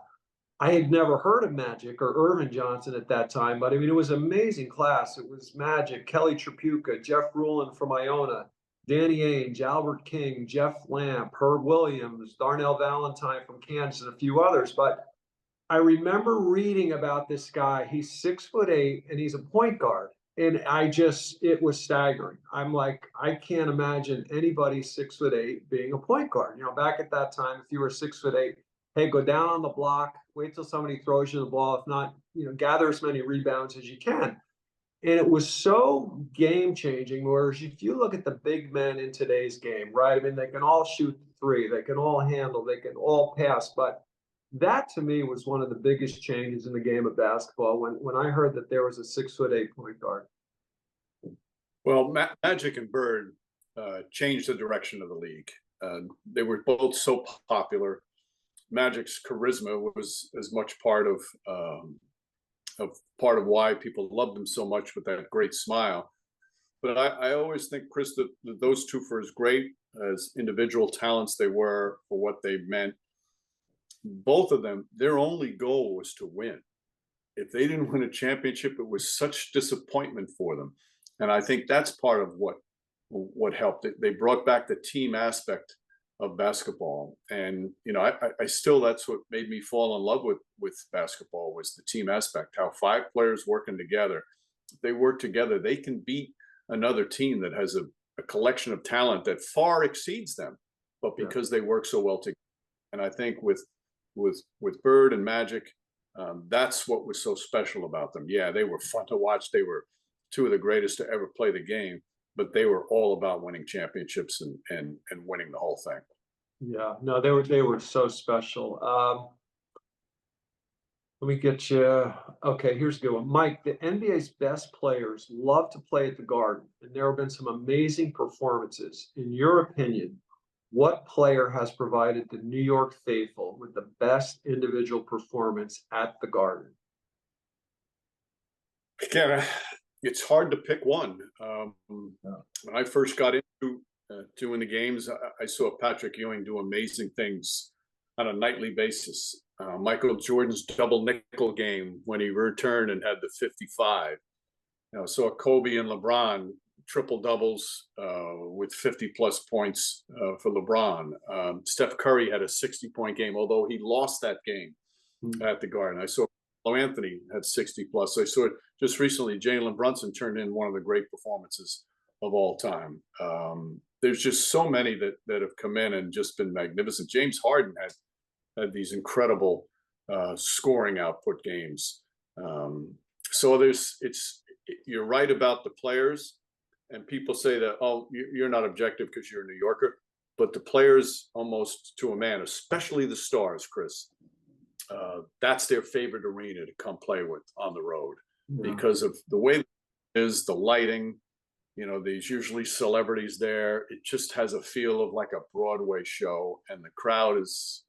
had never heard of Magic or Irvin Johnson at that time, but I mean, it was an amazing class. It was Magic, Kelly Tripucka, Jeff Rulin from Iona, Danny Ainge, Albert King, Jeff Lamp, Herb Williams, Darnell Valentine from Kansas, and a few others. But I remember reading about this guy. He's 6'8" and he's a point guard. And it was staggering. I'm like, I can't imagine anybody 6'8" being a point guard. Back at that time, if you were 6'8", hey, go down on the block, wait till somebody throws you the ball. If not, gather as many rebounds as you can. And it was so game changing. Whereas if you look at the big men in today's game, right? I mean, they can all shoot the three, they can all handle, they can all pass. But that to me was one of the biggest changes in the game of basketball when I heard that there was a 6'8" point guard. Well, Magic and Bird changed the direction of the league. They were both so popular. Magic's charisma was as much part of why people loved him so much, with that great smile. But I always think, Chris, that those two, for as great as individual talents they were for what they meant, both of them, their only goal was to win. If they didn't win a championship, it was such disappointment for them. And I think that's part of what helped. They brought back the team aspect of basketball. And, I still, that's what made me fall in love with basketball, was the team aspect, how 5 players working together. If they work together, they can beat another team that has a collection of talent that far exceeds them, but because they work so well together. And I think with Bird and Magic, that's what was so special about them. Yeah, they were fun to watch. They were two of the greatest to ever play the game, but they were all about winning championships and winning the whole thing. Yeah, no, they were so special. Let me get you. Okay, here's a good one. Mike, the NBA's best players love to play at the Garden, and there have been some amazing performances. In your opinion, what player has provided the New York faithful with the best individual performance at the Garden? Again, it's hard to pick one. When I first got into doing the games, I saw Patrick Ewing do amazing things on a nightly basis. Michael Jordan's double nickel game when he returned and had the 55. Saw Kobe and LeBron triple doubles with 50+ points for LeBron. Steph Curry had a 60-point game, although he lost that game at the Garden. I saw Anthony had 60+. I saw just recently Jalen Brunson turned in one of the great performances of all time. There's just so many that have come in and just been magnificent. James Harden had these incredible scoring output games. So you're right about the players, and people say that, oh, you're not objective because you're a New Yorker, but the players, almost to a man, especially the stars, Chris, that's their favorite arena to come play with on the road because of the way it is, the lighting. There's usually celebrities there. It just has a feel of like a Broadway show, and the crowd is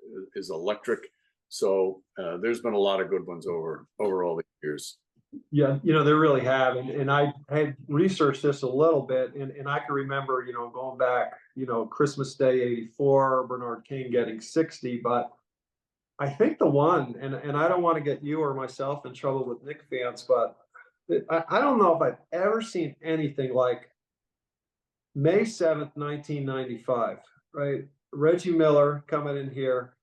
electric. So there's been a lot of good ones over all the years. Yeah, they really have. And I had researched this a little bit, and I can remember, going back, Christmas Day '84, Bernard King getting 60. But I think the one, and I don't want to get you or myself in trouble with Knicks fans, but I don't know if I've ever seen anything like May 7th, 1995, right? Reggie Miller coming in here,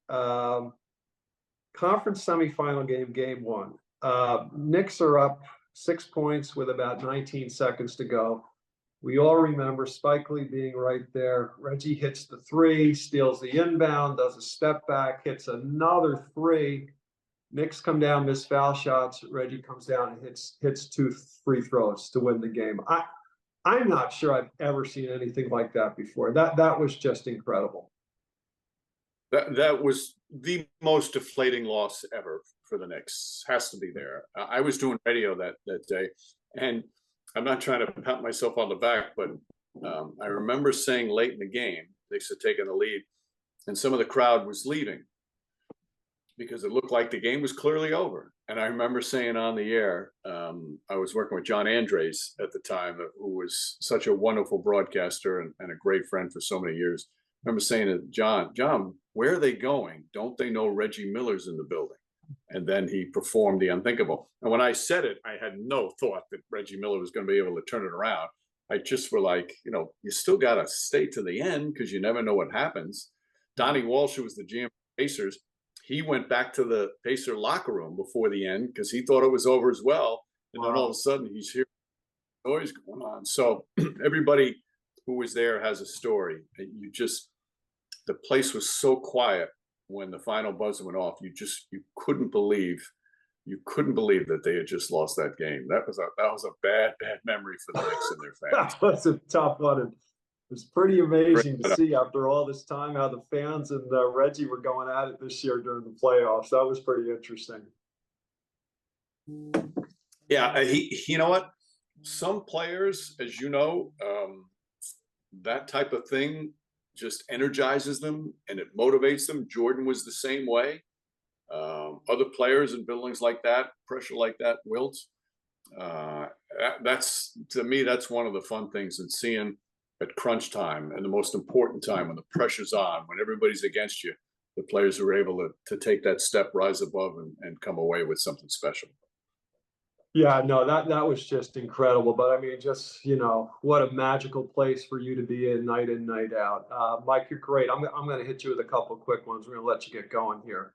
conference semifinal game one. Knicks are up 6 points with about 19 seconds to go. We all remember Spike Lee being right there. Reggie hits the three, steals the inbound, does a step back, hits another three. Knicks come down, miss foul shots. Reggie comes down and hits 2 free throws to win the game. I'm not sure I've ever seen anything like that before. That was just incredible. That was the most deflating loss ever for the Knicks. Has to be there. I was doing radio that day, and I'm not trying to pat myself on the back, but I remember saying late in the game, Knicks had taken the lead, and some of the crowd was leaving because it looked like the game was clearly over. And I remember saying on the air, I was working with John Andres at the time, who was such a wonderful broadcaster and a great friend for so many years. I remember saying to John, where are they going? Don't they know Reggie Miller's in the building? And then he performed the unthinkable. And when I said it, I had no thought that Reggie Miller was going to be able to turn it around. I just were like, you still got to stay to the end because you never know what happens. Donnie Walsh, who was the GM of the Pacers, he went back to the Pacer locker room before the end because he thought it was over as well. And then all of a sudden he's hearing noise going on. So everybody who was there has a story. The place was so quiet when the final buzzer went off. You couldn't believe that they had just lost that game. That was a bad memory for the Knicks and their fans. That was a tough one. It was pretty amazing to see after all this time how the fans and Reggie were going at it this year during the playoffs. That was pretty interesting. Yeah, you know what? Some players, as you know, that type of thing just energizes them and it motivates them. Jordan was the same way. Other players in buildings like that, pressure like that, Wilt. That's, to me, that's one of the fun things in seeing at crunch time and the most important time when the pressure's on, when everybody's against you, the players who are able to take that step, rise above, and come away with something special. Yeah, no, that was just incredible. But I mean, just, what a magical place for you to be in, night out. Mike, you're great. I'm going to hit you with a couple of quick ones. We're going to let you get going here.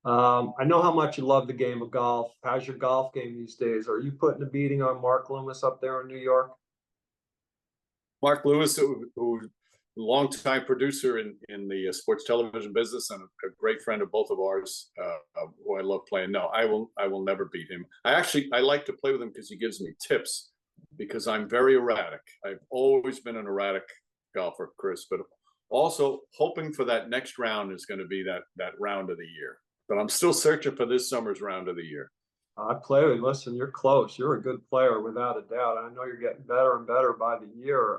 I know how much you love the game of golf. How's your golf game these days? Are you putting a beating on Mark Loomis up there in New York? Mark Lewis, who longtime producer in the sports television business and a great friend of both of ours, who I love playing. No, I will never beat him. I like to play with him because he gives me tips, because I'm very erratic. I've always been an erratic golfer, Chris, but also hoping for that next round is going to be that round of the year. But I'm still searching for this summer's round of the year. Listen, you're close. You're a good player without a doubt. I know you're getting better and better by the year.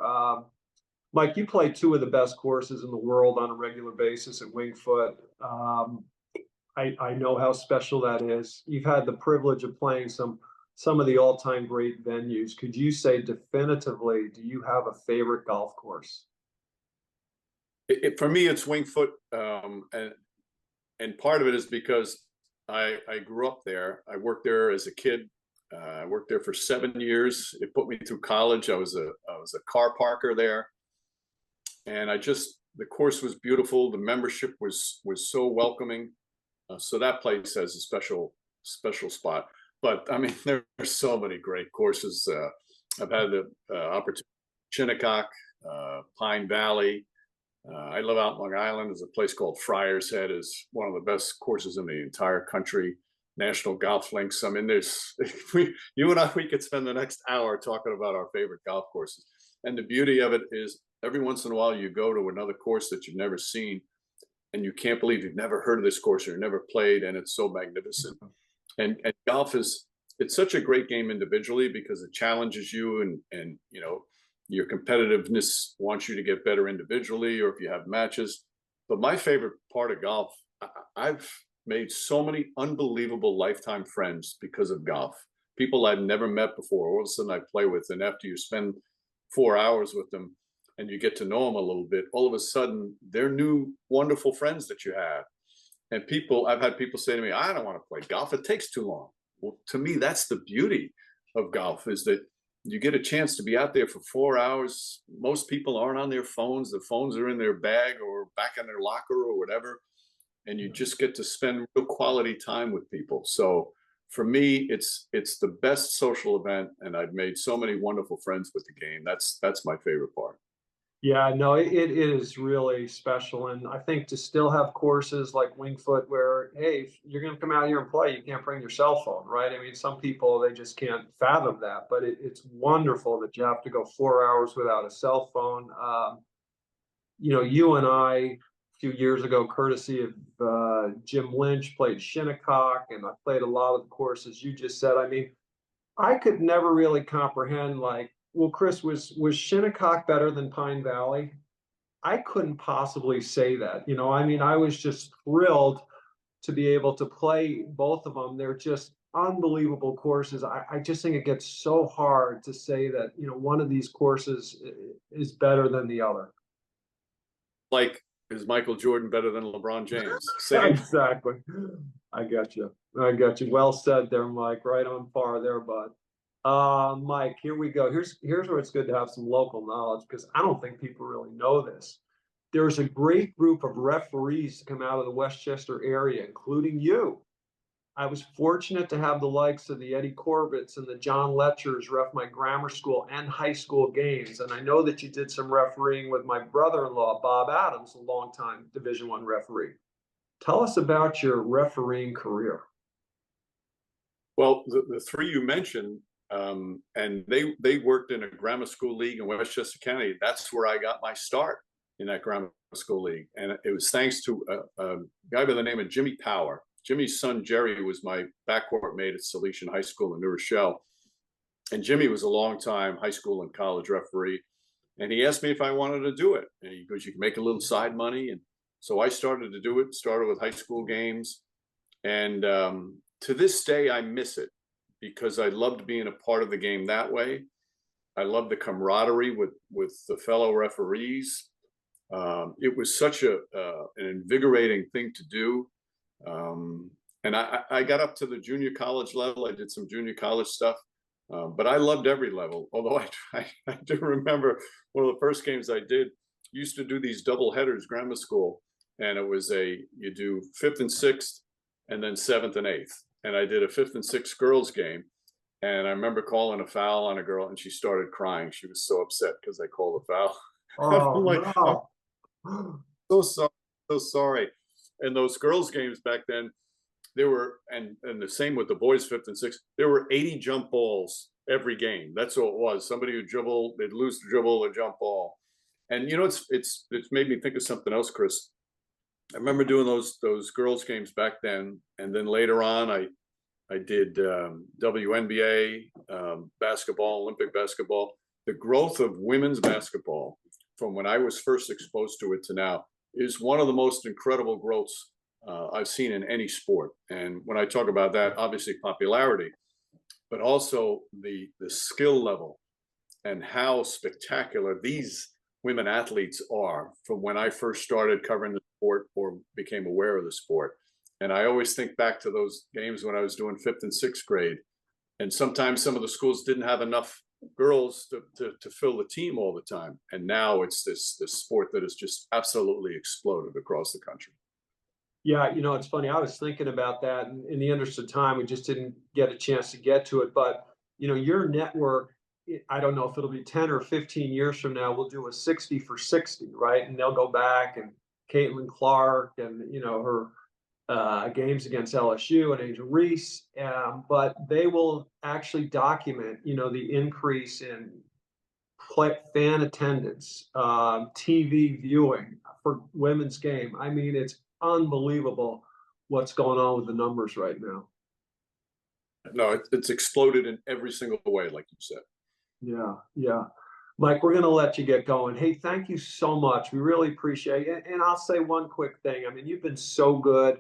Mike, you play 2 of the best courses in the world on a regular basis at Winged Foot. I know how special that is. You've had the privilege of playing some of the all-time great venues. Could you say definitively, do you have a favorite golf course? For me, it's Winged Foot, and part of it is because I grew up there. I worked there as a kid. I worked there for 7 years. It put me through college. I was a car parker there. And the course was beautiful. The membership was so welcoming. So that place has a special spot. But I mean, there are so many great courses. I've had the opportunity, Shinnecock, Pine Valley. I live out in Long Island. There's a place called Friar's Head, is one of the best courses in the entire country. national golf links. I mean, there's you and I, we could spend the next hour talking about our favorite golf courses. And the beauty of it is every once in a while you go to another course that you've never seen and you can't believe you've never heard of this course or never played, and it's so magnificent. And golf is, it's such a great game individually because it challenges you, and you know, your competitiveness wants you to get better individually, or if you have matches. But my favorite part of golf, I've made so many unbelievable lifetime friends because of golf. People I'd never met before, all of a sudden I play with, and after you spend 4 hours with them and you get to know them a little bit, all of a sudden they're new, wonderful friends that you have. And people, I've had people say to me, I don't want to play golf. It takes too long. Well, to me, that's the beauty of golf, is that you get a chance to be out there for 4 hours. Most people aren't on their phones. The phones are in their bag or back in their locker or whatever. And you just get to spend real quality time with people. So for me, it's the best social event. And I've made so many wonderful friends with the game. That's my favorite part. Yeah, no, it is really special. And I think to still have courses like Winged Foot where, hey, if you're going to come out here and play, you can't bring your cell phone, right? I mean, some people, they just can't fathom that, but it's wonderful that you have to go 4 hours without a cell phone. You know, you and I, a few years ago, courtesy of Jim Lynch, played Shinnecock, and I played a lot of the courses you just said. I mean, I could never really comprehend, like, well, Chris, was Shinnecock better than Pine Valley? I couldn't possibly say that. You know, I mean, I was just thrilled to be able to play both of them. They're just unbelievable courses. I just think it gets so hard to say that, you know, one of these courses is better than the other. Like, is Michael Jordan better than LeBron James? Same. Exactly. I got you. I got you. Well said there, Mike. Right on par there, bud. Mike, here we go. Here's where it's good to have some local knowledge, because I don't think people really know this. There's a great group of referees to come out of the Westchester area, including you. I was fortunate to have the likes of the Eddie Corbett's and the John Letchers ref my grammar school and high school games. And I know that you did some refereeing with my brother-in-law, Bob Adams, a longtime Division I referee. Tell us about your refereeing career. Well, the three you mentioned, and they worked in a grammar school league in Westchester County. That's where I got my start, in that grammar school league. And it was thanks to a guy by the name of Jimmy Power. Jimmy's son, Jerry, was my backcourt mate at Salesian High School in New Rochelle. And Jimmy was a long-time high school and college referee. And he asked me if I wanted to do it. And he goes, you can make a little side money. And so I started to do it, started with high school games. And to this day, I miss it, because I loved being a part of the game that way. I loved the camaraderie with the fellow referees. It was such an invigorating thing to do. And I got up to the junior college level. I did some junior college stuff, but I loved every level. Although I do remember one of the first games I did, used to do these double headers, grammar school. And it was you do 5th and 6th and then 7th and 8th. And I did a 5th and 6th girls game. And I remember calling a foul on a girl, and she started crying. She was so upset because I called a foul. Oh, I'm like, no. I'm so sorry, so sorry. And those girls games back then, there were, and the same with the boys 5th and 6th, there were 80 jump balls every game. That's all it was. Somebody would dribble, they'd lose the dribble, a jump ball. And you know, it's made me think of something else, Chris. I remember doing those girls games back then, and then later on, I did WNBA basketball, Olympic basketball. The growth of women's basketball from when I was first exposed to it to now is one of the most incredible growths I've seen in any sport. And when I talk about that, obviously popularity, but also the skill level and how spectacular these women athletes are from when I first started covering the sport or became aware of the sport. And I always think back to those games when I was doing 5th and 6th grade. And sometimes some of the schools didn't have enough girls to fill the team all the time. And now it's this sport that has just absolutely exploded across the country. Yeah, you know, it's funny. I was thinking about that, and in the interest of time, we just didn't get a chance to get to it. But, you know, your network, I don't know if it'll be 10 or 15 years from now, we'll do a 60 for 60, right? And they'll go back, and Caitlin Clark and, you know, her games against LSU and Angel Reese, but they will actually document, the increase in fan attendance, TV viewing for women's game. I mean, it's unbelievable what's going on with the numbers right now. No, it's exploded in every single way, like you said. Yeah, yeah. Mike, we're going to let you get going. Hey, thank you so much. We really appreciate it. And I'll say one quick thing. I mean, you've been so good.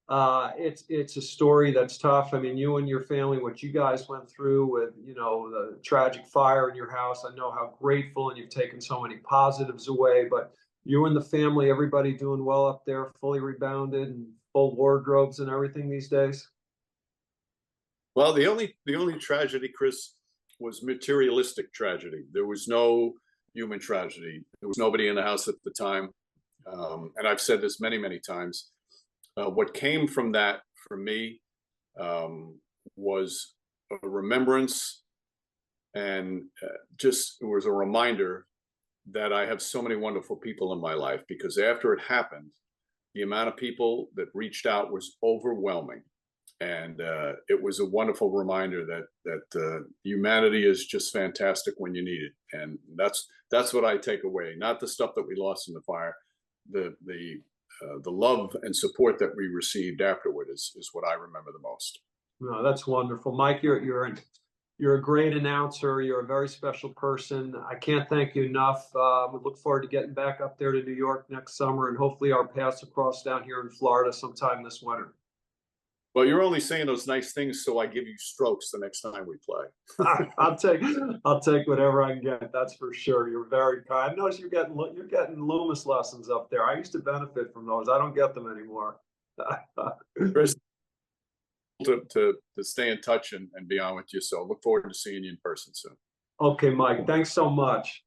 It's a story that's tough. I mean, you and your family, what you guys went through with, the tragic fire in your house. I know how grateful, and you've taken so many positives away, but you and the family, everybody doing well up there, fully rebounded and full wardrobes and everything these days? Well, the only tragedy, Chris, was materialistic tragedy. There was no human tragedy. There was nobody in the house at the time. And I've said this many, many times. What came from that for me was a remembrance, and just it was a reminder that I have so many wonderful people in my life, because after it happened, the amount of people that reached out was overwhelming. And it was a wonderful reminder that humanity is just fantastic when you need it, and that's what I take away. Not the stuff that we lost in the fire, the love and support that we received afterward is what I remember the most. No, that's wonderful, Mike. You're a great announcer. You're a very special person. I can't thank you enough. We look forward to getting back up there to New York next summer, and hopefully our paths cross down here in Florida sometime this winter. Well, you're only saying those nice things so I give you strokes the next time we play. I'll take whatever I can get. That's for sure. You're very kind. I notice you're getting Loomis lessons up there. I used to benefit from those. I don't get them anymore. Chris, to stay in touch and be on with you. So look forward to seeing you in person soon. Okay, Mike. Thanks so much.